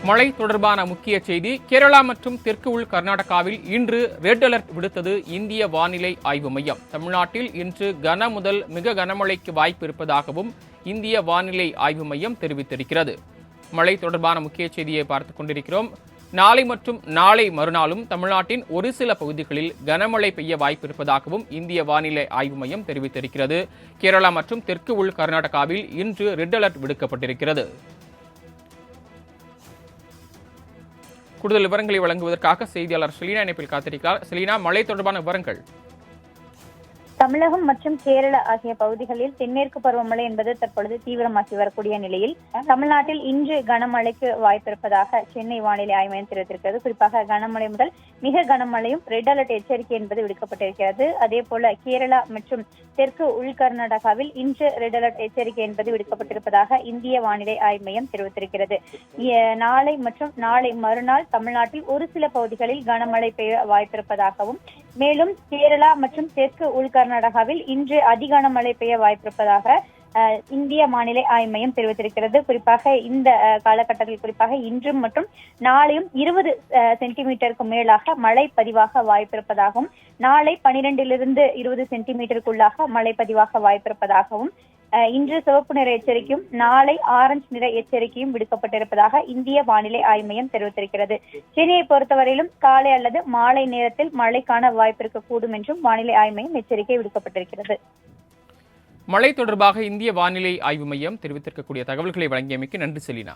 மழை தொடர்பான முக்கிய செய்தி. கேரளா மற்றும் தெற்கு உள் கர்நாடகாவில் இன்று ரெட் அலர்ட் விடுத்தது இந்திய வானிலை ஆய்வு மையம். தமிழ்நாட்டில் இன்று கன முதல் மிக கனமழைக்கு வாய்ப்பு இருப்பதாகவும் இந்திய வானிலை ஆய்வு மையம் தெரிவித்திருக்கிறது. மழை தொடர்பான முக்கிய செய்தியை பார்த்துக் கொண்டிருக்கிறோம். நாளை மற்றும் நாளை மறுநாளும் தமிழ்நாட்டின் ஒரு சில பகுதிகளில் கனமழை பெய்ய வாய்ப்பு இருப்பதாகவும் இந்திய வானிலை ஆய்வு மையம் தெரிவித்திருக்கிறது. கேரளா மற்றும் தெற்கு உள் கர்நாடகாவில் இன்று ரெட் அலர்ட் விடுக்கப்பட்டிருக்கிறது. கூடுதல் விவரங்களை வழங்குவதற்காக செய்தியாளர் செலீனா இணைப்பில் காத்திருக்கிறார். செலீனா, மழை தொடர்பான விவரங்கள். தமிழகம் மற்றும் கேரளா ஆகிய பகுதிகளில் தென்மேற்கு பருவமழை என்பது தற்பொழுது தீவிரமாகி வரக்கூடிய நிலையில் தமிழ்நாட்டில் இன்று கனமழைக்கு வாய்ப்பிருப்பதாக சென்னை வானிலை ஆய்வு மையம் தெரிவித்திருக்கிறது. குறிப்பாக கனமழை முதல் மிக கனமழையும் ரெட் அலர்ட் எச்சரிக்கை என்பது விடுக்கப்பட்டிருக்கிறது. அதே போல கேரளா மற்றும் தெற்கு உள் கர்நாடகாவில் இன்று ரெட் அலர்ட் எச்சரிக்கை என்பது விடுக்கப்பட்டிருப்பதாக இந்திய வானிலை ஆய்வு மையம் தெரிவித்திருக்கிறது. நாளை மற்றும் நாளை மறுநாள் தமிழ்நாட்டில் ஒரு சில பகுதிகளில் கனமழை பெய்ய வாய்ப்பிருப்பதாகவும், மேலும் கேரளா மற்றும் தெற்கு உள் கர்நாடகாவில் இன்று அதிக மழை பெய்ய வாய்ப்பிருப்பதாக இந்திய வானிலை ஆய்வு மையம் தெரிவித்திருக்கிறது. குறிப்பாக இந்த காலகட்டத்தில் குறிப்பாக இன்றும் மற்றும் நாளையும் 20 சென்டிமீட்டருக்கு மேலாக மழை பதிவாக வாய்ப்பிருப்பதாகவும், நாளை 12 to 20 சென்டிமீட்டருக்குள்ளாக மழை பதிவாக வாய்ப்பிருப்பதாகவும், இன்று சிவப்பு நிற எச்சரிக்கையும் நாளை ஆரஞ்சு நிற எச்சரிக்கையும் விடுக்கப்பட்டிருப்பதாக இந்திய வானிலை ஆய்வு மையம் தெரிவித்திருக்கிறது. சென்னையை பொறுத்தவரையிலும் காலை அல்லது மாலை நேரத்தில் மழைக்கான வாய்ப்பு இருக்கக்கூடும் என்றும் வானிலை ஆய்வு மையம் எச்சரிக்கை விடுக்கப்பட்டிருக்கிறது. மழை தொடர்பாக இந்திய வானிலை ஆய்வு மையம் தெரிவித்திருக்கக்கூடிய தகவல்களை வழங்கியமைக்கு நன்றி செலீனா.